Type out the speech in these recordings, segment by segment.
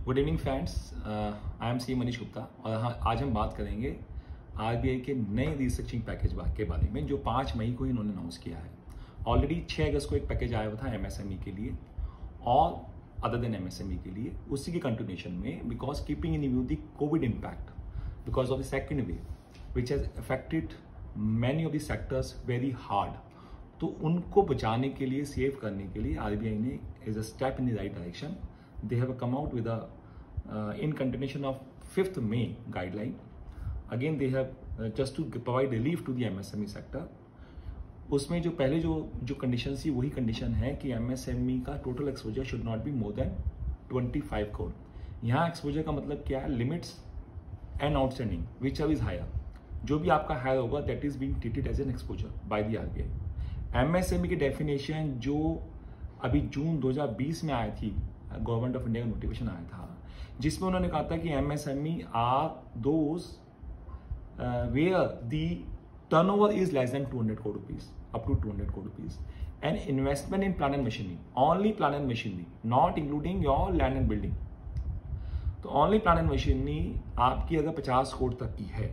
Good evening friends, I am C Manish Gupta और आज हम बात करेंगे आरबीआई के नए रीस्ट्रक्चरिंग पैकेज के बारे में जो 5 मई को इन्होंने अनाउंस किया है। ऑलरेडी 6 अगस्त को एक पैकेज आया हुआ था एमएसएमई के लिए और अदर देन एमएसएमई के लिए, उसी के कंटिन्यूएशन में because keeping in view the Covid impact because of the second wave which has affected many of the sectors very hard, तो उनको बचाने के लिए, सेव करने के लिए आरबीआई ने as a step in the right direction they have come out with in continuation of 5th May guideline. Again they have just to provide relief to the MSME sector. उसमें जो पहले जो condition थी वही condition है कि MSME का total exposure should not be more than 25 crore. यहाँ एक्सपोजर का मतलब क्या है? Limits and outstanding which are is higher, जो भी आपका हायर होगा that is being treated as an exposure by the RBI. MSME की डेफिनेशन जो अभी जून 2020 में आई थी, गवर्नमेंट ऑफ इंडिया का नोटिफिकेशन आया था, जिसमें उन्होंने कहा था कि MSME are those where the turnover is less than 200 crore rupees up to 200 crore rupees and investment in plant and machinery, only plant and machinery, not including your land and building. तो only plant and machinery आपकी अगर 50 करोड़ तक की है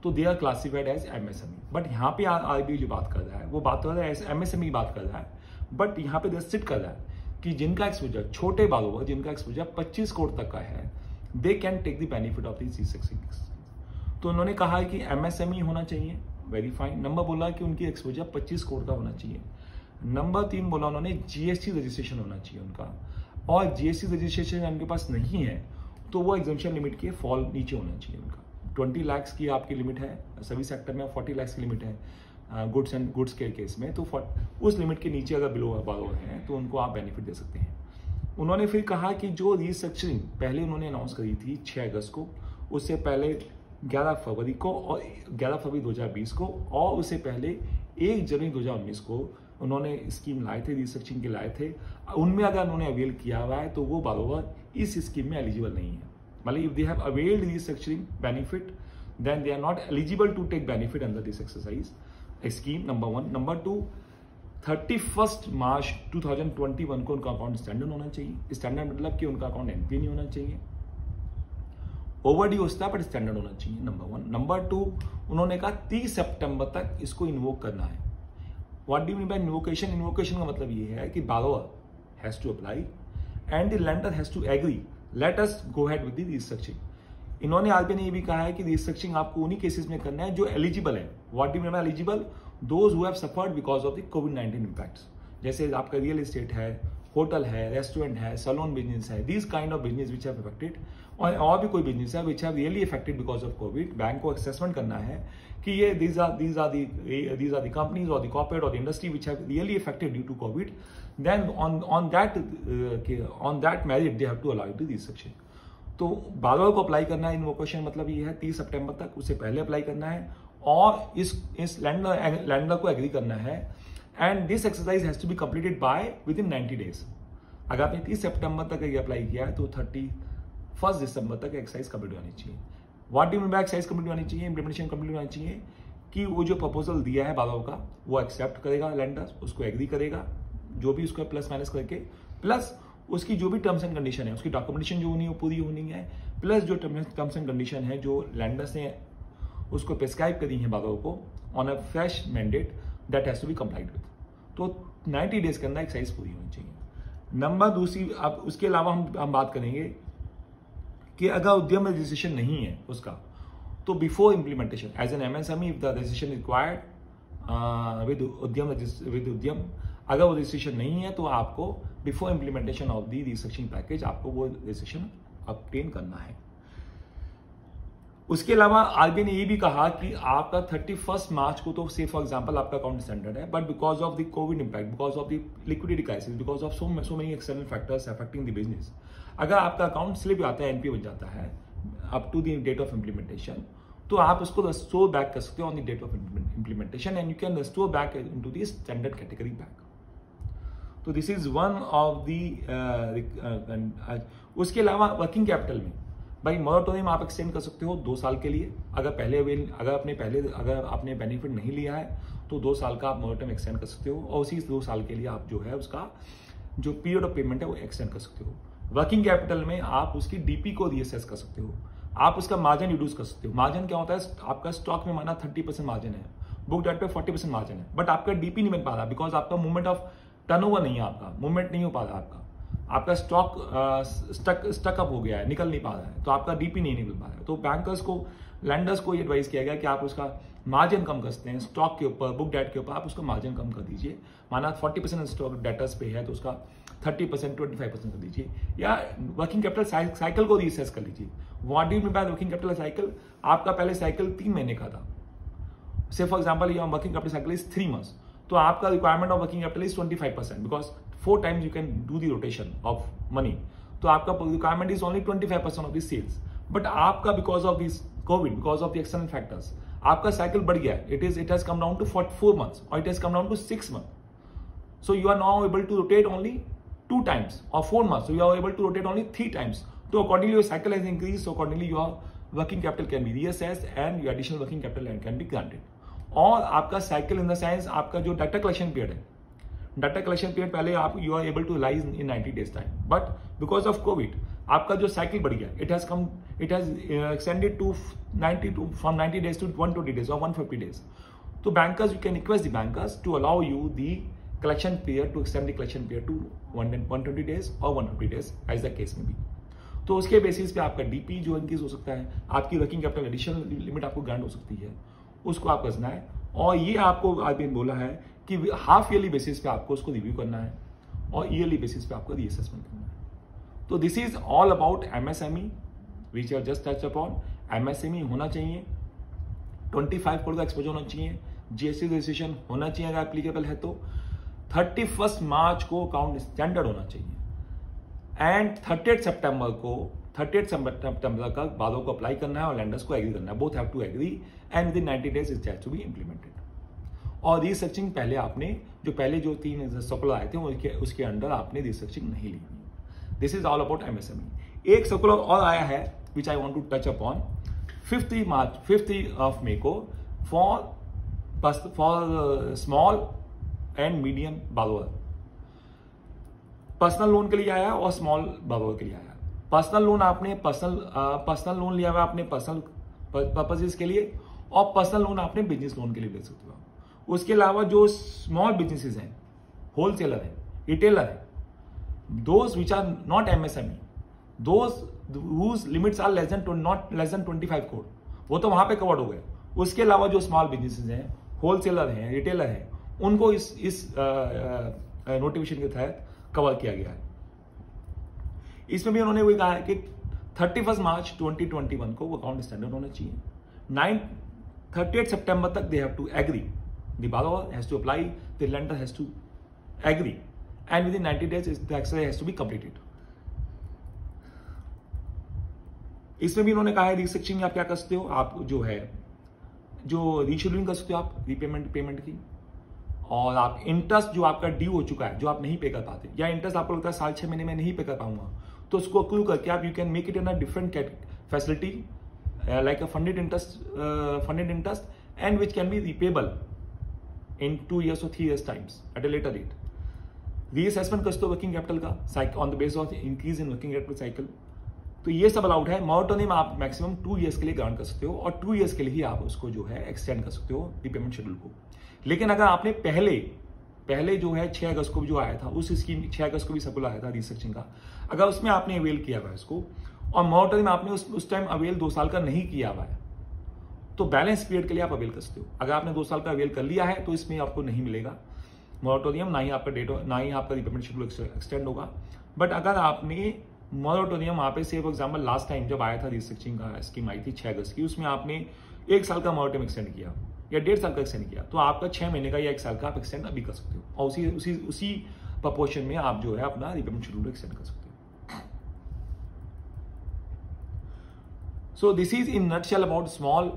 तो they are classified as MSME. But यहाँ पे RBI जो बात कर रहा है वो बात कर रहा है एमएसएमई की बात कर रहा है, बट यहाँ पे रेस्ट्रिक्ट कर रहा है कि जिनका एक्सपोजर, छोटे बालों जिनका एक्सपोजर 25 करोड़ तक का है, they can take the benefit of this restructuring. तो उन्होंने कहा है कि एमएसएमई होना चाहिए, वेरी फाइन। नंबर बोला कि उनकी एक्सपोजर 25 करोड़ का होना चाहिए। नंबर 3 बोला उन्होंने जीएसटी रजिस्ट्रेशन होना चाहिए उनका, और जीएसटी रजिस्ट्रेशन उनके पास नहीं है तो वो एग्जम्पशन लिमिट के फॉल नीचे होना चाहिए उनका। 20 लाख की आपकी लिमिट है सभी सेक्टर में, 40 लाख की लिमिट है गुड्स एंड गुड्स के केस में, तो उस लिमिट के नीचे अगर बिलो बारोअर हैं तो उनको आप बेनिफिट दे सकते हैं। उन्होंने फिर कहा कि जो रीस्ट्रक्चरिंग पहले उन्होंने अनाउंस करी थी 6 अगस्त को, उससे पहले 11 फरवरी को और 11 फरवरी 2020 को, और उससे पहले 1 जनवरी 2019 को उन्होंने स्कीम लाए थे, रीस्ट्रक्चरिंग के लाए थे। उनमें अगर उन्होंने अवेल किया हुआ है तो वो बारोअर इस स्कीम में एलिजिबल नहीं है। मतलब if they have availed restructuring benefit then they are not eligible to take benefit under this exercise scheme, number 1। Number 2, 31 March 2021 को उनका अकाउंट स्टैंडर्ड होना चाहिए। स्टैंडर्ड मतलब कि उनका अकाउंट एनपीए नहीं होना चाहिए, ओवरड्यू होता है बट स्टैंडर्ड होना चाहिए, नंबर 1। नंबर 2, उन्होंने कहा 30 सितंबर तक इसको इन्वोक करना है। What do you mean by invocation? Invocation का मतलब ये है कि borrower has to apply and the lender has to agree, let us go ahead with the restructuring. इन्होंने आरबीआई ने ये भी कहा है कि रीस्ट्रक्चरिंग आपको उन्हीं केसेस में करना है जो एलिजिबल है। What do you mean bye eligible? Those who have suffered because of the covid impacts, जैसे आपका रियल एस्टेट है, होटल है, रेस्टोरेंट है, सैलून बिजनेस है, these kind of business which have affected, और भी कोई बिजनेस है which have really affected because of Covid. Bank को असेसमेंट करना है कि ये these are the companies or the corporate or the industry which have really affected due to COVID, then on that merit they have to allow the restructuring। तो बारोअर को apply करना है invocation, मतलब ये है 30 सितंबर तक, उससे पहले अप्लाई करना है और इस लैंडर को एग्री करना है, and this exercise has to be completed by within 90 days. अगर आपने 30 सितंबर तक अप्लाई किया है तो 31 दिसंबर तक एक्सरसाइज कंप्लीट होनी चाहिए। What do you mean bye exercise complete होनी चाहिए? इंप्लीमेंटेशन कंप्लीट होनी चाहिए कि वो जो प्रपोजल दिया है बारोअर का वो एक्सेप्ट करेगा लैंडर, उसको एग्री करेगा, जो भी उसको प्लस माइनस करके, प्लस उसकी जो भी टर्म्स एंड कंडीशन है, उसकी डॉक्यूमेंटेशन जो होनी है वो पूरी होनी है, प्लस जो टर्म्स एंड कंडीशन है जो लैंडर्स ने उसको प्रिस्क्राइब करी है बारोअर को on a fresh mandate, that has to be complied with. तो 90 डेज के अंदर एक्सरसाइज पूरी होनी चाहिए। नंबर दूसरी, अब उसके अलावा हम बात करेंगे कि अगर उद्यम रजिस्ट्रेशन नहीं है उसका, तो before implementation as an MSME if the registration required with Udyam, अगर वो रजिस्ट्रेशन नहीं है तो आपको before implementation of the restructuring package आपको वो रजिस्ट्रेशन ऑब्टेन करना है। उसके अलावा आरबीआई ने ये भी कहा कि आपका 31 मार्च को तो से फॉर एग्जांपल आपका अकाउंट स्टैंडर्ड है, but because of the Covid impact, because of the liquidity crisis, because of so many external factors affecting the business, अगर आपका अकाउंट स्लिप आता है, एनपीए बन जाता है up to the date of implementation, तो आप उसको रेस्टोर बैक कर सकते हो on the date of implementation, and you can restore back into the standard category back. तो this is one of the. उसके अलावा वर्किंग कैपिटल में भाई मोरेटोरियम आप एक्सटेंड कर सकते हो 2 साल के लिए। अगर आपने बेनिफिट नहीं लिया है तो 2 साल का आप मोरेटोरियम एक्सटेंड कर सकते हो, और उसी 2 साल के लिए आप जो है उसका जो पीरियड ऑफ पेमेंट है वो एक्सटेंड कर सकते हो। वर्किंग कैपिटल में आप उसकी डीपी को रीअसेस कर सकते हो, आप उसका मार्जिन रिड्यूस कर सकते हो। मार्जिन क्या होता है, आपका स्टॉक में माना 30% मार्जिन है, बुक डेट पे 40% मार्जिन है, बट आपका डीपी नहीं बन पा रहा बिकॉज आपका मूवमेंट ऑफ टर्नओवर नहीं है, आपका मूवमेंट नहीं हो पा रहा, आपका स्टॉक स्टकअप हो गया है, निकल नहीं पा रहा है, तो आपका डीपी नहीं निकल पा रहा है। तो बैंकर्स को, लैंडर्स को ये एडवाइस किया गया कि आप उसका मार्जिन कम कर सकते हैं, स्टॉक के ऊपर, बुक डेट के ऊपर आप उसका मार्जिन कम कर दीजिए। माना 40% स्टॉक डेटर्स पे है तो उसका 30%, 25% कर दीजिए, या वर्किंग कैपिटल साइकिल को रीअसेस कर लीजिए। What do you mean by working capital cycle? आपका पहले साइकिल 3 महीने का था, say for example your working capital cycle is 3 months, तो आपका requirement of working capital is 25% because 4 times you can do the rotation of money, तो आपका requirement is only 25% of the sales. But आपका because of this Covid, because of the external factors, आपका cycle बढ़ गया, it has come down to 4 months और it has come down to 6 months। So you are now able to rotate only 2 times, or 4 months, so you are able to rotate only 3 times. So accordingly your cycle has increased, so accordingly your working capital can be reassessed and your additional working capital can be granted. और आपका cycle in the sense आपका जो data collection period है, data collection period पहले आप you are able to realise in 90 days time, but because of COVID आपका जो cycle बढ़ गया, it has extended to 90 days to 120 days or 150 days. तो bankers, you can request the bankers to allow you the collection period, to extend the collection period to 120 days or 150 days as the case may be. तो उसके basis पे आपका DP जो increase हो सकता है, आपकी वर्किंग कैपिटल एडिशनल लिमिट आपको ग्रांट हो सकती है, उसको आप करना है। और ये आपको आरबीआई ने बोला है कि हाफ ईयरली बेसिस पे आपको उसको रिव्यू करना है और ईयरली बेसिस पे आपको रीअसेसमेंट करना है। तो this is all about MSME which are just touch upon. MSME होना चाहिए, 25 करोड़ का एक्सपोजर होना चाहिए, जीएसटी रजिस्ट्रेशन होना चाहिए अगर एप्लीकेबल है तो, 31 मार्च को अकाउंट स्टैंडर्ड होना चाहिए, एंड 38 सितंबर तक बालों को अप्लाई करना है और लैंडर्स को एग्री करना है, both have to agree and within 90 days it has to be implemented. और रीसर्चिंग पहले आपने जो 3 सर्कुलर आए थे उसके अंडर आपने रीसर्चिंग नहीं ली। This is all about MSME. एक सर्कुलर और आया है which I want to touch upon 5 of May को for small and medium borrower. Personal loan के लिए आया और स्मॉल बारोअर के लिए आया। पर्सनल लोन आपने पर्सनल लोन लिया हुआ आपने पर्सनल पर्पसेस के लिए, और पर्सनल लोन आपने बिजनेस लोन के लिए ले सकते हो। उसके अलावा जो स्मॉल बिजनेसेस हैं, होलसेलर है, रिटेलर है, those which are not MSME, those whose limits are not less than 25 crore, वो तो वहां पे कवर्ड हो गए। उसके अलावा जो स्मॉल बिजनेसेस हैं, होलसेलर हैं, रिटेलर हैं, उनको इस नोटिफिकेशन के तहत कवर किया गया है। इसमें भी उन्होंने वही कहा है कि 31 मार्च 2021 को वो अकाउंट स्टैंडर्ड होना चाहिए। 38 सितंबर तक they have to agree, the borrower has to apply, the lender has to agree, and within 90 days the exercise has to be completed. इसमें भी उन्होंने कहा है रीस्ट्रक्चरिंग आप क्या कर सकते हो, आप जो रीशेड्यूलिंग कर सकते हो आप पेमेंट की, और आप इंटरेस्ट जो आपका ड्यू हो चुका है, जो आप नहीं पे कर पाते, या इंटरेस्ट आपको लगता है 6.5 महीने में नहीं पे कर पाऊंगा, तो उसको अक्रू करके आप you can make it in a different facility like a funded interest and which can be repayable in 2 years or 3 years times at a later date. Reassessment कर सकते हो वर्किंग कैपिटल का on the base of increase in working capital cycle. तो ये सब allowed है। Moratorium आप maximum 2 years के लिए ग्रांट कर सकते हो, और 2 years के लिए ही आप उसको जो है एक्सटेंड कर सकते हो रीपेमेंट शेड्यूल को। लेकिन अगर आपने पहले जो है 6 अगस्त को जो आया था, उस स्कीम 6 अगस्त को भी सर्कुलर आया था रीस्ट्रक्चरिंग का, अगर उसमें आपने अवेल किया हुआ है इसको, और मोरेटोरियम आपने उस टाइम अवेल 2 साल का नहीं किया हुआ है, तो बैलेंस पीरियड के लिए आप अवेल कर सकते हो। अगर आपने 2 साल का अवेल कर लिया है तो इसमें आपको नहीं मिलेगा मोरेटोरियम, ना ही आपका रीपेमेंट शेड्यूल एक्सटेंड होगा। बट अगर आपने मोरेटोरियम वहाँ पे से फॉर एग्जाम्पल लास्ट टाइम जब आया था रीस्ट्रक्चरिंग का स्कीम आई थी 6 अगस्त की, उसमें आपने 1 साल का मोरेटोरियम एक्सटेंड किया या 1.5 साल का एक्सटेंड किया, तो आपका 6 महीने का या 1 साल का आप एक्सटेंड अभी कर सकते हो, और उसी प्रपोर्शन में आप जो है अपना रीपेमेंट शेड्यूल एक्सटेंड कर सकते हो। So this is in nutshell about small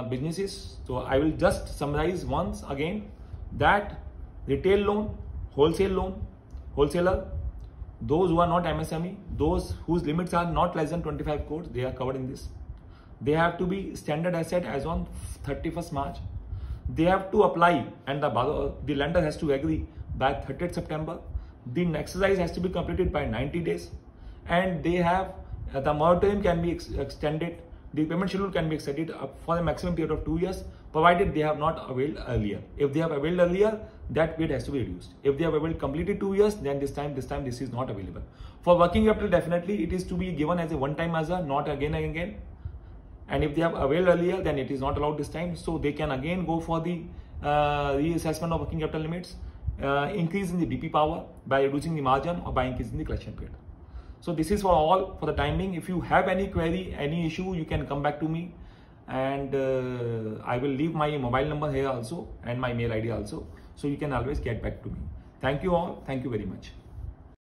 businesses. So I will just summarize once again that retail loan, wholesale loan, wholesaler, those who are not MSME, those whose limits are not less than 25 crores, they are covered in this. They have to be standard asset as on 31st March. They have to apply and the lender has to agree by 30th September. The exercise has to be completed by 90 days. and they have the moratorium can be extended. The payment schedule can be extended for a maximum period of 2 years, provided they have not availed earlier. If they have availed earlier, that period has to be reduced. If they have availed completely 2 years, then this time this is not available. For working capital, definitely it is to be given as a one-time measure, not again and again. And if they have availed earlier, then it is not allowed this time. So they can again go for the reassessment of working capital limits, increase in the DP power by reducing the margin or by increasing the collection period. So this is for all for the time being. If you have any query, any issue, you can come back to me, and I will leave my mobile number here also and my mail ID also. So you can always get back to me. Thank you all. Thank you very much.